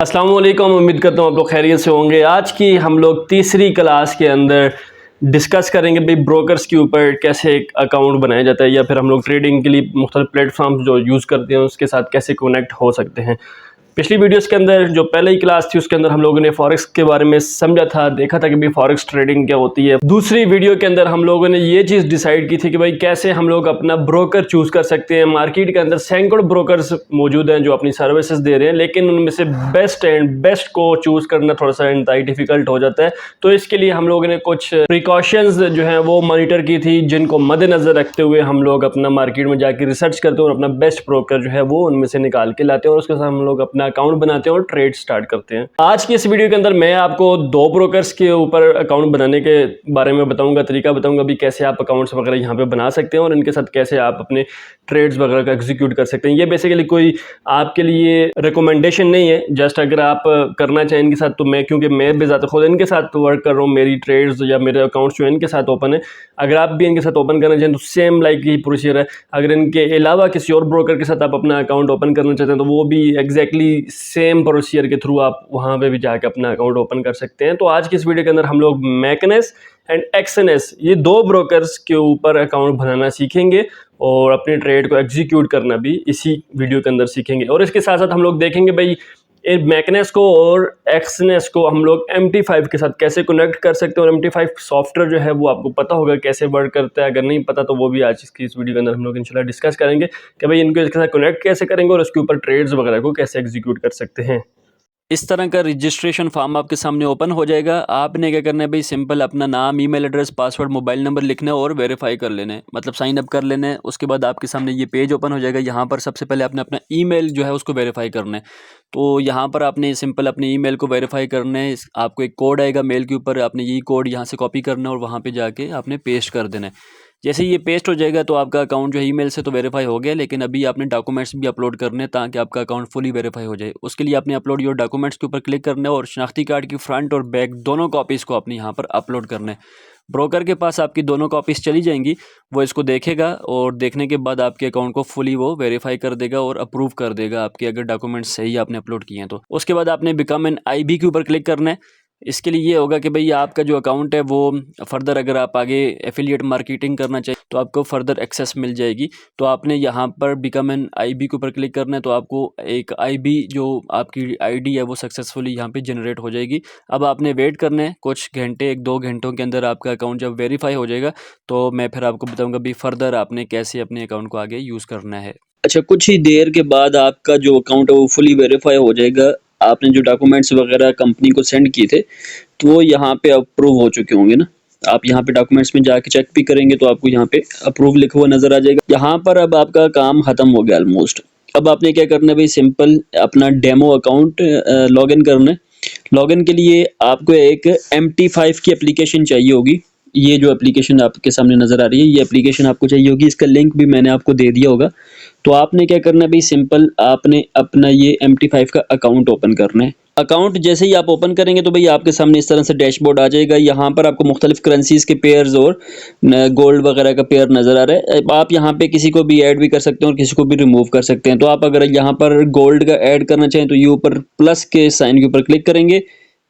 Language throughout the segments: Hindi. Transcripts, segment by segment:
अस्सलाम वालेकुम। उम्मीद करता हूँ आप लोग खैरियत से होंगे। आज की हम लोग तीसरी क्लास के अंदर डिस्कस करेंगे भाई ब्रोकर्स के ऊपर कैसे एक अकाउंट बनाया जाता है या फिर हम लोग ट्रेडिंग के लिए मुख्तलिफ प्लेटफॉर्म्स जो यूज़ करते हैं उसके साथ कैसे कनेक्ट हो सकते हैं। पिछली वीडियोस के अंदर जो पहले ही क्लास थी उसके अंदर हम लोगों ने फॉरेक्स के बारे में समझा था, देखा था कि भाई फॉरेक्स ट्रेडिंग क्या होती है। दूसरी वीडियो के अंदर हम लोगों ने ये चीज़ डिसाइड की थी कि भाई कैसे हम लोग अपना ब्रोकर चूज़ कर सकते हैं। मार्केट के अंदर सैकड़ों ब्रोकर्स मौजूद हैं जो अपनी सर्विसेज दे रहे हैं, लेकिन उनमें से बेस्ट को चूज़ करना थोड़ा सा इंतहाई डिफिकल्ट हो जाता है। तो इसके लिए हम लोगों ने कुछ प्रिकॉशंस जो हैं वो मॉनिटर की थी, जिनको मद्देनज़र रखते हुए हम लोग अपना मार्केट में जाके रिसर्च करते हैं और अपना बेस्ट ब्रोकर जो है वो उनमें से निकाल के लाते हैं और उसके साथ हम लोग अपना अकाउंट बनाते हैं और ट्रेड स्टार्ट करते हैं। आज की इस वीडियो के अंदर मैं आपको दो ब्रोकर्स के ऊपर अकाउंट बनाने के बारे में बताऊंगा, तरीका बताऊंगा भी कैसे आप अकाउंट्स वगैरह यहाँ पे बना सकते हैं और इनके साथ कैसे आप अपने ट्रेड्स वगैरह का एग्जीक्यूट कर सकते हैं। ये बेसिकली कोई आपके लिए रिकमेंडेशन नहीं है, जस्ट अगर आप करना चाहें इनके साथ, तो मैं क्योंकि मैं भी ज़्यादा खुद इनके साथ वर्क कर रहा हूँ, मेरी ट्रेड्स या मेरे अकाउंट्स जो इनके साथ ओपन है। अगर आप भी इनके साथ ओपन करना चाहें तो सेम लाइक ही प्रोसीजर है। अगर इनके अलावा किसी और ब्रोकर के साथ आप अपना अकाउंट ओपन करना चाहते हैं तो वो भी एग्जैक्टली सेम प्रोसीजर के थ्रू आप वहाँ पे भी जाके अपना अकाउंट ओपन कर सकते हैं। तो आज की इस वीडियो के अंदर हम लोग मैकनेस एंड एक्सएनएस ये दो ब्रोकर्स के ऊपर अकाउंट बनाना सीखेंगे और अपने ट्रेड को एग्जीक्यूट करना भी इसी वीडियो के अंदर सीखेंगे। और इसके साथ साथ हम लोग देखेंगे भाई मैकनेस को और एक्सएनएस को हम लोग MT5 के साथ कैसे कनेक्ट कर सकते हैं और MT5 सॉफ्टवेयर जो है वो आपको पता होगा कैसे वर्क करता है। अगर नहीं पता तो वो भी आज की इस वीडियो के अंदर हम लोग इंशाल्लाह डिस्कस करेंगे कि भाई इनको इसके साथ कनेक्ट कैसे करेंगे और उसके ऊपर ट्रेड्स वगैरह को कैसे एग्जीक्यूट कर सकते हैं। इस तरह का रजिस्ट्रेशन फॉर्म आपके सामने ओपन हो जाएगा। आपने क्या करना है भाई, सिंपल अपना नाम, email address, password, mobile number लिखना है और वेरीफाई कर लेना है, मतलब साइन अप कर लेना है। उसके बाद आपके सामने ये पेज ओपन हो जाएगा। यहाँ पर सबसे पहले आपने अपना ईमेल जो है उसको वेरीफाई करना है। तो यहाँ पर आपने सिंपल अपने ईमेल को वेरीफाई करना है। आपको एक कोड आएगा मेल के ऊपर, आपने यही कोड यहाँ से कॉपी करना है और वहाँ पर जाके आपने पेस्ट कर देना है। जैसे ये पेस्ट हो जाएगा तो आपका अकाउंट जो है ईमेल से तो वेरीफाई हो गया, लेकिन अभी आपने डॉक्यूमेंट्स भी अपलोड करने हैं ताकि आपका अकाउंट फुली वेरीफाई हो जाए। उसके लिए आपने अपलोड योर डॉक्यूमेंट्स के ऊपर क्लिक करना है और शनाख्ती कार्ड की फ्रंट और बैक दोनों कॉपीज़ को आपने यहाँ पर अपलोड करना है। ब्रोकर के पास आपकी दोनों कॉपीज़ चली जाएंगी, वो इसको देखेगा और देखने के बाद आपके अकाउंट को फुली वो वेरीफाई कर देगा और अप्रूव कर देगा आपके अगर डॉक्यूमेंट्स सही आपने अपलोड किए हैं तो। उसके बाद आपने बिकम एन IB के ऊपर क्लिक करना है। इसके लिए ये होगा कि भाई आपका जो अकाउंट है वो फर्दर अगर आप आगे एफिलिएट मार्केटिंग करना चाहिए तो आपको फर्दर एक्सेस मिल जाएगी। तो आपने यहाँ पर बिकम एन IB के ऊपर क्लिक करना है तो आपको एक IB जो आपकी ID है वो सक्सेसफुली यहाँ पे जनरेट हो जाएगी। अब आपने वेट करना है कुछ घंटे, 1-2 घंटों के अंदर आपका अकाउंट जब वेरीफाई हो जाएगा तो मैं फिर आपको बताऊँगा भी फर्दर आपने कैसे अपने अकाउंट को आगे यूज़ करना है। अच्छा, कुछ ही देर के बाद आपका जो अकाउंट है वो फुली वेरीफाई हो जाएगा। आपने जो डॉक्यूमेंट्स वगैरह कंपनी को सेंड किए थे तो वो यहाँ पे अप्रूव हो चुके होंगे ना। आप यहाँ पे डॉक्यूमेंट्स में जाके चेक भी करेंगे तो आपको यहाँ पे अप्रूव लिखा हुआ नजर आ जाएगा। यहाँ पर अब आपका काम खत्म हो गया ऑलमोस्ट। अब आपने क्या करना है भाई, सिंपल अपना डेमो अकाउंट लॉगिन करना है। लॉगिन के लिए आपको एक MT5 की एप्लीकेशन चाहिए होगी। ये जो एप्लीकेशन आपके सामने नजर आ रही है ये एप्लीकेशन आपको चाहिए होगी। इसका लिंक भी मैंने आपको दे दिया होगा। तो आपने क्या करना है भाई, सिंपल आपने अपना ये MT5 का अकाउंट ओपन करना है। अकाउंट जैसे ही आप ओपन करेंगे तो भाई आपके सामने इस तरह से डैशबोर्ड आ जाएगा। यहाँ पर आपको मुख्तलिफ करेंसीज के पेयर्स और गोल्ड वगैरह का पेयर नजर आ रहा है। आप यहाँ पे किसी को भी ऐड भी कर सकते हैं और किसी को भी रिमूव कर सकते हैं। तो आप अगर यहाँ पर गोल्ड का ऐड करना चाहें तो ये ऊपर प्लस के साइन के ऊपर क्लिक करेंगे।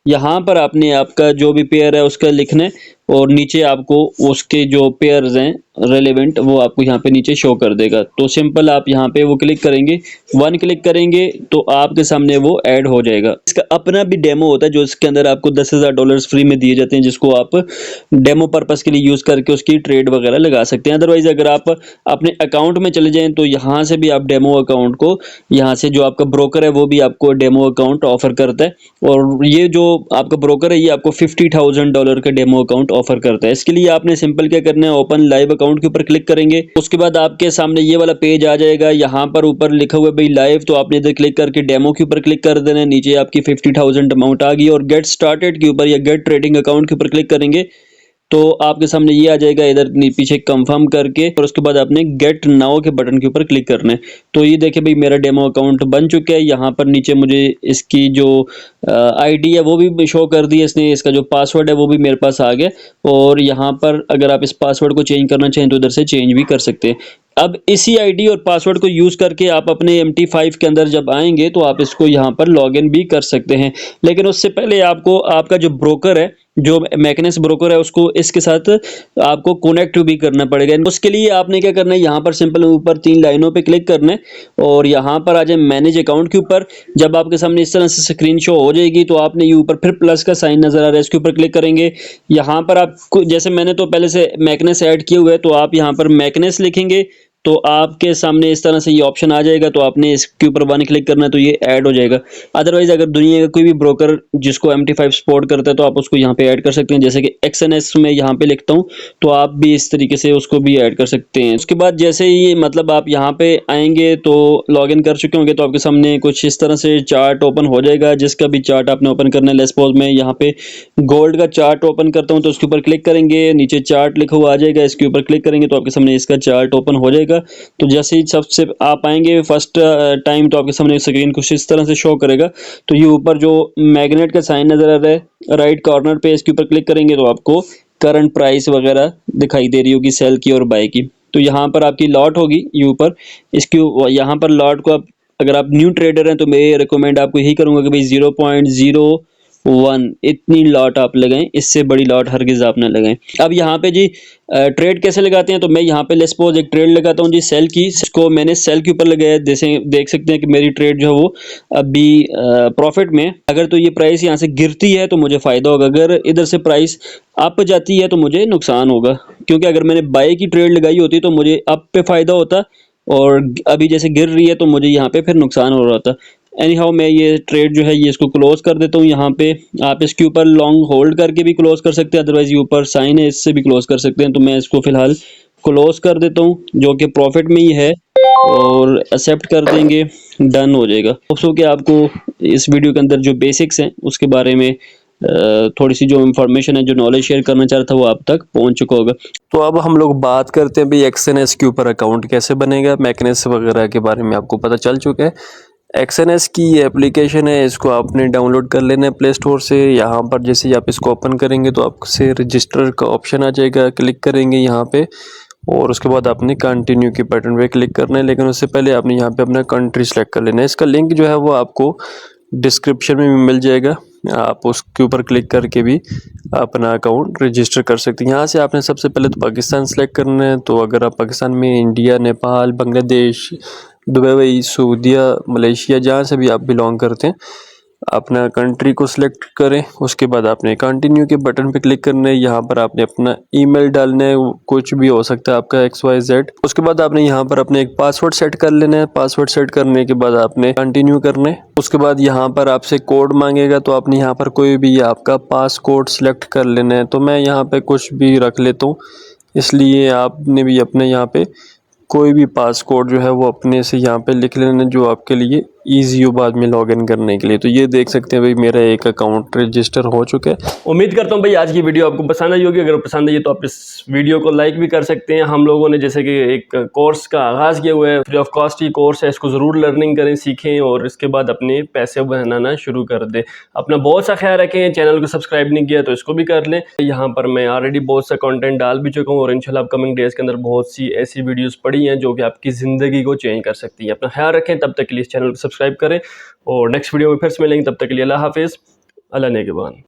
यहाँ पर आपने आपका जो भी पेयर है उसका लिखना है और नीचे आपको उसके जो पेयर्स हैं रेलेवेंट वो आपको यहाँ पे नीचे शो कर देगा। तो सिंपल आप यहाँ पे वो क्लिक करेंगे, 1 क्लिक करेंगे तो आपके सामने वो ऐड हो जाएगा। इसका अपना भी डेमो होता है जो इसके अंदर आपको $10,000 फ्री में दिए जाते हैं, जिसको आप डेमो पर्पस के लिए यूज करके उसकी ट्रेड वगैरह लगा सकते हैं। अदरवाइज अगर आप अपने अकाउंट में चले जाएं तो यहाँ से भी आप डेमो अकाउंट को, यहाँ से जो आपका ब्रोकर है वो भी आपको डेमो अकाउंट ऑफर करता है और ये जो आपका ब्रोकर है ये आपको $50,000 का डेमो अकाउंट ऑफर करता है। इसके लिए आपने सिंपल क्या करना है, ओपन लाइव अकाउंट के ऊपर क्लिक करेंगे। उसके बाद आपके सामने ये वाला पेज आ जाएगा। यहाँ पर ऊपर लिखा हुआ है भाई लाइव, तो आपने इधर क्लिक करके डेमो के ऊपर क्लिक कर देना है। नीचे आपकी 50,000 अमाउंट आ गई और गेट स्टार्टेड के ऊपर या गेट ट्रेडिंग अकाउंट के ऊपर क्लिक करेंगे तो आपके सामने ये आ जाएगा इधर पीछे कंफर्म करके और उसके बाद आपने गेट नाउ के बटन के ऊपर क्लिक करना है। तो ये देखिए भाई मेरा डेमो अकाउंट बन चुका है। यहाँ पर नीचे मुझे इसकी जो ID है वो भी शो कर दी है इसने, इसका जो पासवर्ड है वो भी मेरे पास आ गया और यहाँ पर अगर आप इस पासवर्ड को चेंज करना चाहें तो इधर से चेंज भी कर सकते हैं। अब इसी आईडी और पासवर्ड को यूज़ करके आप अपने MT5 के अंदर जब आएंगे तो आप इसको यहाँ पर लॉगिन भी कर सकते हैं। लेकिन उससे पहले आपको आपका जो ब्रोकर है, जो मैकनेस ब्रोकर है, उसको इसके साथ आपको कनेक्ट भी करना पड़ेगा। उसके लिए आपने क्या करना है, यहाँ पर सिंपल ऊपर 3 लाइनों पे क्लिक करना है और यहाँ पर आ जाए मैनेज अकाउंट के ऊपर। जब आपके सामने इस तरह से स्क्रीन शो हो जाएगी तो आपने ये ऊपर फिर प्लस का साइन नजर आ रहा है, इसके ऊपर क्लिक करेंगे। यहाँ पर आपको, जैसे मैंने तो पहले से मैकनेस ऐड किए हुए है, तो आप यहाँ पर मैकनेस लिखेंगे तो आपके सामने इस तरह से ये ऑप्शन आ जाएगा। तो आपने इसके ऊपर वन क्लिक करना है तो ये ऐड हो जाएगा। अदरवाइज अगर दुनिया का कोई भी ब्रोकर जिसको MT5 सपोर्ट करता है तो आप उसको यहाँ पे ऐड कर सकते हैं, जैसे कि XNS में यहाँ पे लिखता हूँ, तो आप भी इस तरीके से उसको भी ऐड कर सकते हैं। उसके बाद जैसे ही मतलब आप यहाँ पे आएंगे तो लॉगिन कर चुके होंगे तो आपके सामने कुछ इस तरह से चार्ट ओपन हो जाएगा, जिसका भी चार्ट आपने ओपन करना है। लेट्स सपोज मैं यहाँ पे गोल्ड का चार्ट ओपन करता हूँ तो उसके ऊपर क्लिक करेंगे, नीचे चार्ट लिखा हुआ आ जाएगा, इसके ऊपर क्लिक करेंगे तो आपके सामने इसका चार्ट ओपन हो जाएगा। तो जैसे ही सबसे आप आएंगे फर्स्ट टाइम तो आपके सामने स्क्रीन कुछ इस तरह से शो करेगा। तो ये ऊपर जो मैग्नेट का साइन नजर आ रहा है राइट कॉर्नर पे, इसके ऊपर क्लिक करेंगे तो आपको करंट प्राइस वगैरह दिखाई दे रही होगी, सेल की और बाय की। तो यहाँ पर आपकी लॉट होगी ये ऊपर, इसकी यहाँ पर लॉट को आप, अगर आप न्यू ट्रेडर हैं तो मैं रिकमेंड आपको यही करूंगा कि भाई 0.01 इतनी लॉट आप लगाएं, इससे बड़ी लॉट हरगिज आप ना लगाएं। अब यहाँ पे जी ट्रेड कैसे लगाते हैं, तो मैं यहाँ पे लेट्स सपोज एक ट्रेड लगाता हूँ जी सेल की, इसको मैंने सेल के ऊपर लगाया। जैसे देख सकते हैं कि मेरी ट्रेड जो है वो अभी प्रॉफिट में। अगर तो ये प्राइस यहाँ से गिरती है तो मुझे फायदा होगा, अगर इधर से प्राइस अप जाती है तो मुझे नुकसान होगा, क्योंकि अगर मैंने बाय की ट्रेड लगाई होती तो मुझे अप पे फायदा होता और अभी जैसे गिर रही है तो मुझे यहाँ पे फिर नुकसान हो रहा था। एनी हाउ मैं ये ट्रेड जो है ये इसको क्लोज कर देता हूँ। यहाँ पे आप इसके ऊपर लॉन्ग होल्ड करके भी क्लोज कर सकते हैं, अदरवाइज ये ऊपर साइन है इससे भी क्लोज कर सकते हैं। तो मैं इसको फिलहाल क्लोज कर देता हूँ, जो कि प्रॉफिट में ही है, और एक्सेप्ट कर देंगे, डन हो जाएगा। दोस्तों कि आपको इस वीडियो के अंदर जो बेसिक्स हैं उसके बारे में थोड़ी सी जो इन्फॉर्मेशन है, जो नॉलेज शेयर करना चाह रहा था, वो आप तक पहुंच चुका होगा। तो अब हम लोग बात करते हैं भाई XNS के ऊपर अकाउंट कैसे बनेगा। मैकनेस वगैरह के बारे में आपको पता चल चुका है। XNS की ये एप्लीकेशन है, इसको आपने डाउनलोड कर लेना है प्ले स्टोर से। यहाँ पर जैसे ही आप इसको ओपन करेंगे तो आपसे रजिस्टर का ऑप्शन आ जाएगा, क्लिक करेंगे यहाँ पे और उसके बाद आपने कंटिन्यू के बटन पे क्लिक करना है। लेकिन उससे पहले आपने यहाँ पे अपना कंट्री सेलेक्ट कर लेना है। इसका लिंक जो है वो आपको डिस्क्रिप्शन में भी मिल जाएगा, आप उसके ऊपर क्लिक करके भी अपना अकाउंट रजिस्टर कर सकते हैं। यहाँ से आपने सबसे पहले तो पाकिस्तान सेलेक्ट करना है। तो अगर आप पाकिस्तान में इंडिया, नेपाल, बांग्लादेश, दुबई, सऊदीया, मलेशिया, जहाँ से भी आप बिलोंग करते हैं, अपना कंट्री को सिलेक्ट करें। उसके बाद आपने कंटिन्यू के बटन पे क्लिक करना है। यहाँ पर आपने अपना ईमेल डालना है, कुछ भी हो सकता है आपका XYZ। उसके बाद आपने यहाँ पर अपने एक पासवर्ड सेट कर लेना है। पासवर्ड सेट करने के बाद आपने कंटिन्यू करना है। उसके बाद यहाँ पर आपसे कोड मांगेगा, तो आपने यहाँ पर कोई भी आपका पास कोड सिलेक्ट कर लेना है। तो मैं यहाँ पे कुछ भी रख लेता हूँ, इसलिए आपने भी अपने यहाँ पे कोई भी पास कोड जो है वो अपने से यहाँ पे लिख लेना, जो आपके लिए ईजी हो बाद में लॉगिन करने के लिए। तो ये देख सकते हैं भाई मेरा एक अकाउंट रजिस्टर हो चुका है। उम्मीद करता हूँ भाई आज की वीडियो आपको पसंद आई होगी। अगर पसंद आई तो आप इस वीडियो को लाइक भी कर सकते हैं। हम लोगों ने जैसे कि एक कोर्स का आगाज़ किया हुआ है, free of cost he course है, इसको ज़रूर लर्निंग करें, सीखें और इसके बाद अपने पैसे बनाना शुरू कर दें। अपना बहुत सा ख्याल रखें। चैनल को सब्सक्राइब नहीं किया तो इसको भी कर लें। यहाँ पर मैं ऑलरेडी बहुत सा कंटेंट डाल भी चुका हूँ और इंशाल्लाह अपकमिंग डेज़ के अंदर बहुत सी ऐसी वीडियोस पड़ी हैं जो कि आपकी ज़िंदगी को चेंज कर सकती हैं। अपना ख्याल रखें, तब तक के लिए इस चैनल को सब्सक्राइब करें और नेक्स्ट वीडियो में फिर से मिलेंगे। तब तक के लिए अल्लाह हाफिज़, अल्लाह नेगहबान।